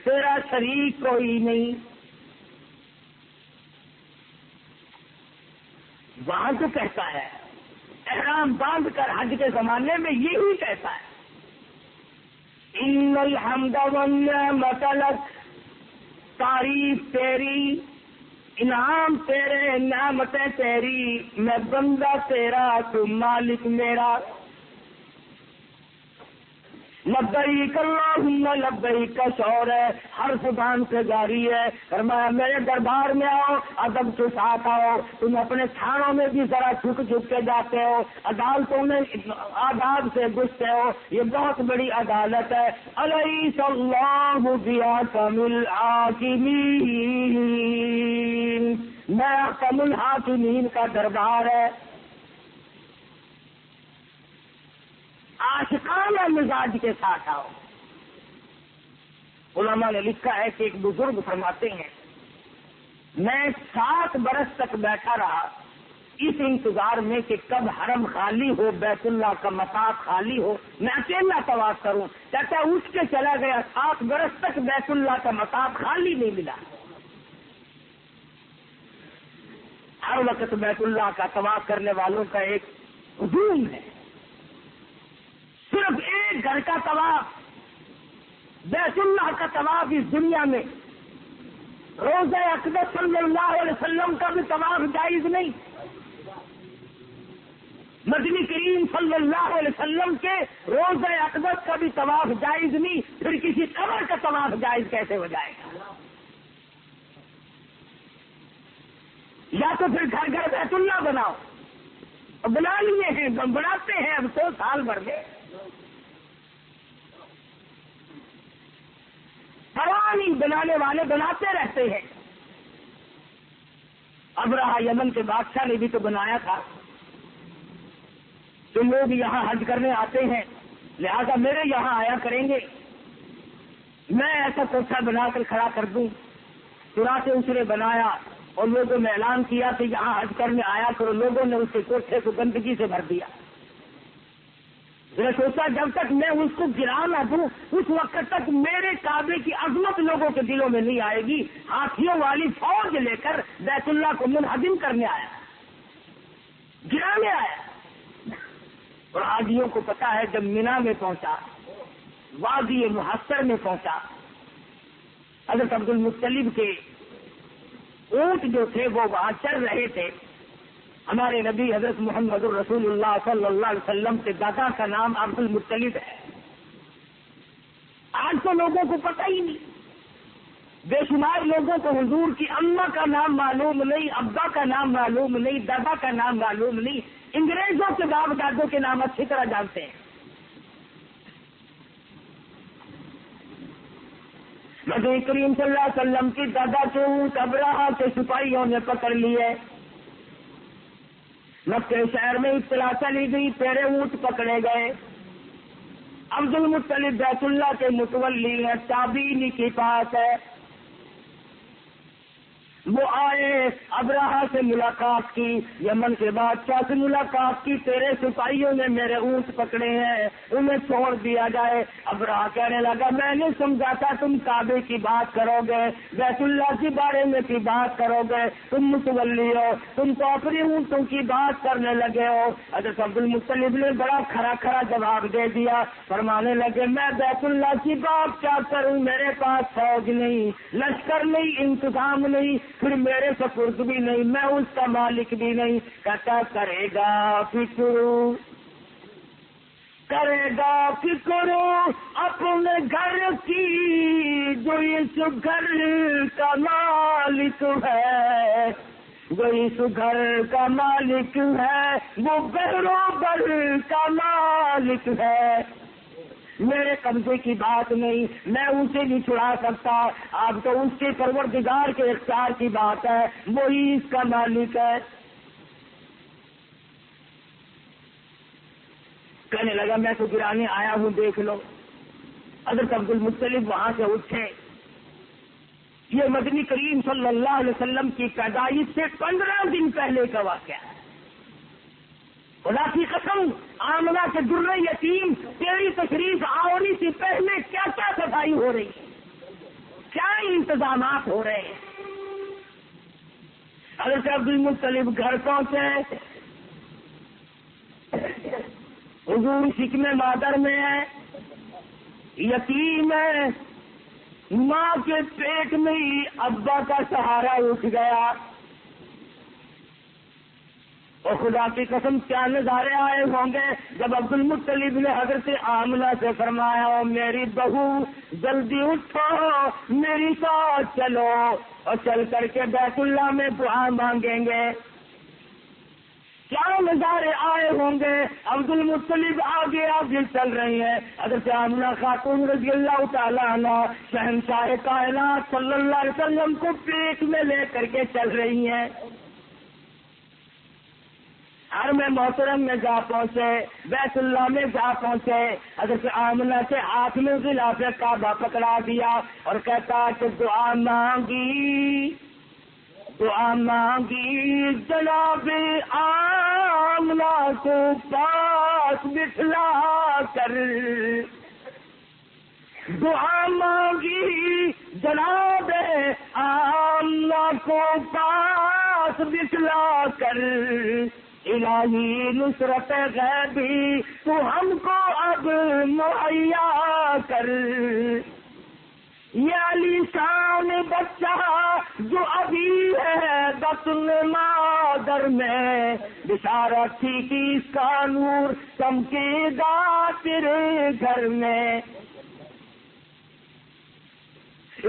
تیرا شریک کوئی نہیں. وہاں تو کہتا ہے احرام باندھ کر حج کے زمانے میں یہی کہتا ہے ان الحمد والنعمت لک، تعریف تیری، انعام تیرے، نعمتیں تیری، میں بندہ تیرا تو مالک میرا. لبیک اللہم لبیک کا شور ہے، ہر زبان سے جاری ہے. فرمایا میرے دربار میں آؤ، ادب کے ساتھ آؤ. تم اپنے تھانوں میں بھی ذرا جھک جھک کے جاتے ہو، عدالتوں میں آداب سے گھستے ہو. یہ بہت بڑی عدالت ہے. الیس اللہ باحکم الحاکمین، میں احکم الحاکمین کا دربار ہے. عاشقانہ مزاج کے ساتھ آؤ. علماء نے لکھا ہے کہ ایک بزرگ فرماتے ہیں میں 7 برس تک بیٹھا رہا اس انتظار میں کہ کب حرم خالی ہو، بیت اللہ کا مطاف خالی ہو، میں اکیلا طواف کروں. کہتا اٹھ کے چلا گیا، 7 برس تک بیت اللہ کا مطاف خالی نہیں ملا. ہر وقت بیت اللہ کا طواف کرنے والوں کا ایک ہجوم ہے. صرف ایک گھر کا طواف، بیت اللہ کا طواف اس دنیا میں روضہ اقدس صلی اللہ علیہ وسلم کا بھی طواف جائز نہیں. مدنی کریم صلی اللہ علیہ وسلم کے روضہ اقدس کا بھی طواف جائز نہیں، پھر کسی قبر کا طواف جائز کیسے ہو جائے گا؟ یا تو پھر گھر گھر بیت اللہ بناؤ. بنا لیے ہیں، بناتے ہیں اب تو سال بھر میں. پرانی بنانے والے بناتے رہتے ہیں. ابرہہ یمن کے بادشاہ نے بھی تو بنایا تھا. تو لوگ یہاں حج کرنے آتے ہیں، لہذا میرے یہاں آیا کریں گے، میں ایسا کوٹھا بنا کر کھڑا کر دوں. چراتے اسرے بنایا اور لوگوں نے اعلان کیا کہ یہاں حج کرنے آیا کرو. لوگوں نے اس کے کوٹھے کو گندگی سے بھر دیا. میں نے سوچا جب تک میں اس کو گرا نہ دوں اس وقت تک میرے کعبے کی عظمت لوگوں کے دلوں میں نہیں آئے گی. ہاتھیوں والی فوج لے کر بیت اللہ کو منہدم کرنے آیا، گرانے آیا. اور حاجیوں کو پتا ہے جب مینا میں پہنچا، وادی محصر میں پہنچا، حضرت عبد المطلب کے اونٹ جو تھے وہ وہاں چل رہے تھے. ہمارے نبی حضرت محمد الرسول اللہ صلی اللہ علیہ وسلم کے دادا کا نام عبد المطلب ہے. آج تو لوگوں کو پتہ ہی نہیں. بے شمار لوگوں کو حضور کی اماں کا نام معلوم نہیں، ابا کا نام معلوم نہیں، دادا کا نام معلوم نہیں. انگریزوں کے باپ دادوں کے نام اچھی طرح جانتے ہیں. نبی کریم صلی اللہ علیہ وسلم کی دادا کے اونٹ ابرہہ کے سپاہیوں نے پکڑ لیے. مکہ شہر میں اطلاع چلی گئی، تیرے اونٹ پکڑے گئے. عبد المطلب بیت اللہ کے متولی ہیں، تابعین کے پاس ہے. وہ آئے، ابرہہ سے ملاقات کی، یمن کے بادشاہ سے ملاقات کی. تیرے سپاہیوں نے میرے اونٹ پکڑے ہیں، انہیں چھوڑ دیا جائے. ابرہہ کہنے لگا میں نے سمجھا تھا تم کعبے کی بات کرو گے، بیت اللہ کے بارے میں کی بات کرو گے. تم متولی ہو، تم تو اپنے اونٹوں کی بات کرنے لگے ہو. حضرت عبد المطلب نے بڑا کھرا کھرا جواب دے دیا. فرمانے لگے میں بیت اللہ کی بات کیا کروں، میرے پاس فوج نہیں، لشکر نہیں، انتظام نہیں، پھر میرے سپرد بھی نہیں، میں اس کا مالک بھی نہیں. کہتا کرے گا فکر اپنے گھر کی، جو اس گھر کا مالک ہے، جو اس گھر کا مالک ہے، وہ بہروبر کا مالک ہے. میرے قبضے کی بات نہیں، میں اسے نہیں چھڑا سکتا. آپ تو اس کے پروردگار کے اختیار کی بات ہے، وہی اس کا مالک ہے. کہنے لگا میں تو گرانے آیا ہوں، دیکھ لو. حضرت عبد المطلب وہاں سے اٹھے. یہ مدنی کریم صلی اللہ علیہ وسلم کی پیدائش سے 15 دن پہلے کا واقعہ ہے. خدا کی قسم، آمنہ کے در یتیم تیری تشریف آوری سے پہلے کیا کیا صفائی ہو رہی ہے. کیا انتظامات ہو رہے ہیں. حضرت عبدالمطلب گھر پہنچے. حضور شکم مادر میں ہے, یتیم ہے, ماں کے پیٹ میں ہی ابا کا سہارا اٹھ گیا. اور خدا کی قسم کیا نظارے آئے ہوں گے جب عبدالمطلب نے حضرت آمنہ سے فرمایا, او میری بہو جلدی اٹھو, میری ساتھ چلو اور چل کر کے بیت اللہ میں دعا مانگیں گے. کیا نظارے آئے ہوں گے. عبدالمطلب آگے آگے چل رہی ہیں. حضرت آمنہ خاتون رضی اللہ تعالیٰ عنہ شہنشاہ کائنات صلی اللہ علیہ وسلم کو پیٹ میں لے کر کے چل رہی ہیں. حرم محترم میں جا پہنچے, بیت اللہ میں جا پہنچے. حضرت آمنہ سے ہاتھ میں غلاف کعبہ پکڑا دیا اور کہتا کہ دعا مانگی, دعا مانگی جناب آمنہ کو پاس بٹھلا کر, دعا مانگی جناب آمنہ کو پاس بٹھلا کر, الہی نصرت غیبی تو ہم کو اب مہیا کر. یہ علی شان بچہ جو ابھی ہے بطن مادر میں, بشارت تھی کہ اس کا نور چمکے گا تیرے گھر میں.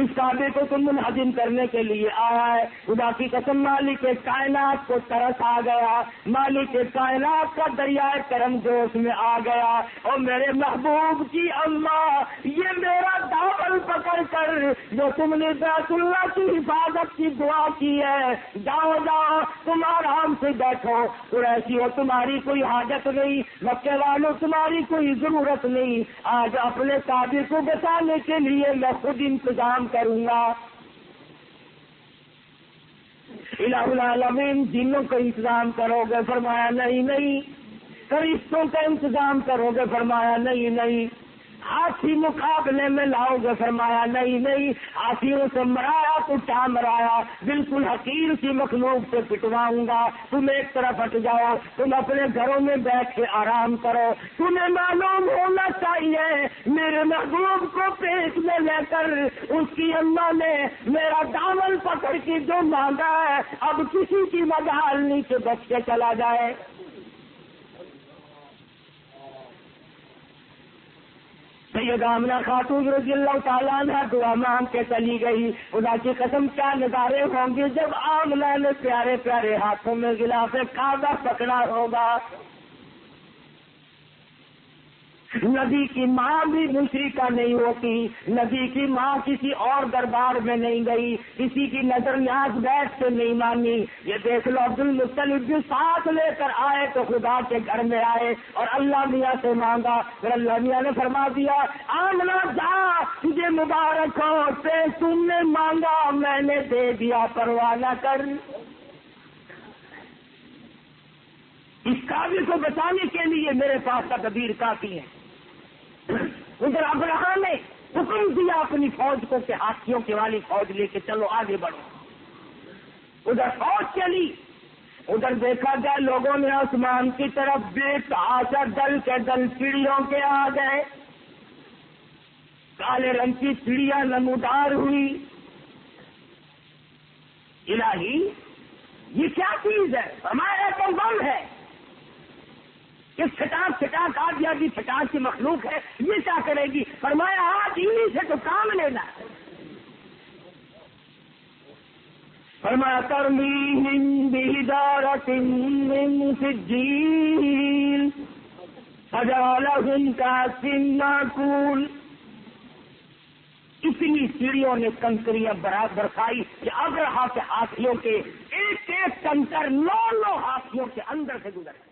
اس کعبے کو تو منہدم کرنے کے لیے آیا ہے. خدا کی قسم مالک کائنات کو ترس آ گیا, مالک کائنات کا دریائے کرم جوش میں آ گیا. اور میرے محبوب کی اماں, یہ میرا دامن پکڑ کر جو تم نے بیت اللہ کی حفاظت کی دعا کی ہے, جاؤ جاؤ تم آرام سے بیٹھو. قریشی ہو تمہاری کوئی حاجت نہیں, مکے والوں تمہاری کوئی ضرورت نہیں. آج اپنے کعبے کو بچانے کے لیے میں خود انتظام کروں گا. الہ العالمین جنوں کا انتظام کرو گے, فرمایا نہیں نہیں. فرشتوں کا انتظام کرو گے, فرمایا نہیں نہیں. ہاتھی مقابلے میں لاؤ گے, فرمایا نہیں نہیں. ہاتھیوں سے مرایا تو کیا مرایا, بالکل حقیر سی مخلوق سے پٹواؤں گا. تم ایک طرف ہٹ جاؤ, تم اپنے گھروں میں بیٹھ کے آرام کرو. تمہیں معلوم ہونا چاہیے میرے محبوب کو پیٹ میں لے کر اس کی اماں نے میرا دامن پکڑ کے جو مانگا ہے, اب کسی کی مجال نہیں کہ بچ کے چلا جائے. سید آمنہ خاتون رضی اللہ تعالیٰ عنہ دعا مانگ کے چلی گئی. خدا کی قسم کیا نظارے ہوں گے جب آمنہ نے پیارے پیارے ہاتھوں میں غلاف کعبہ پکڑا ہوگا. نبی کی ماں بھی مشرکہ نہیں ہوتی, نبی کی ماں کسی اور دربار میں نہیں گئی, کسی کی نظر نیاز بیٹھ سے نہیں مانگی. یہ دیکھ لو عبدالمطلب بھی ساتھ لے کر آئے تو خدا کے گھر میں آئے اور اللہ میاں سے مانگا. پھر اللہ میاں نے فرما دیا, آمنہ جا, تجھے مبارک ہو, تم نے مانگا میں نے دے دیا, پرواہ نہ کر. اس کعبے کو بچانے کے لیے میرے پاس تدبیر کافی ہے. ادھر ابراہ نے حکم دیا اپنی فوج کو کہ ہاتھیوں کی والی فوج لے کے چلو آگے بڑھو. ادھر فوج چلی, ادھر دیکھا گیا لوگوں نے آسمان کی طرف بے تحاشا دل کے دل چڑیوں کے آ گئے. کالے رنگ کی چڑیا نمودار ہوئی. الہی یہ کیا چیز ہے, ہمارا تو بم ہے کہ چھٹاک چھٹاک آدھی آدھی چھٹاک کی مخلوق ہے, یہ کیا کرے گی. فرمایا آج انہیں سے تو کام لینا. فرمایا ترمیہم بحجارۃ من سجیل فجعلہم کعصف مأکول. اتنی چڑیوں نے کنکریاں برابر کھائی کہ ابرہا کے ہاتھیوں کے ایک ایک کنکر 9 ہاتھیوں کے اندر سے گزر گئے.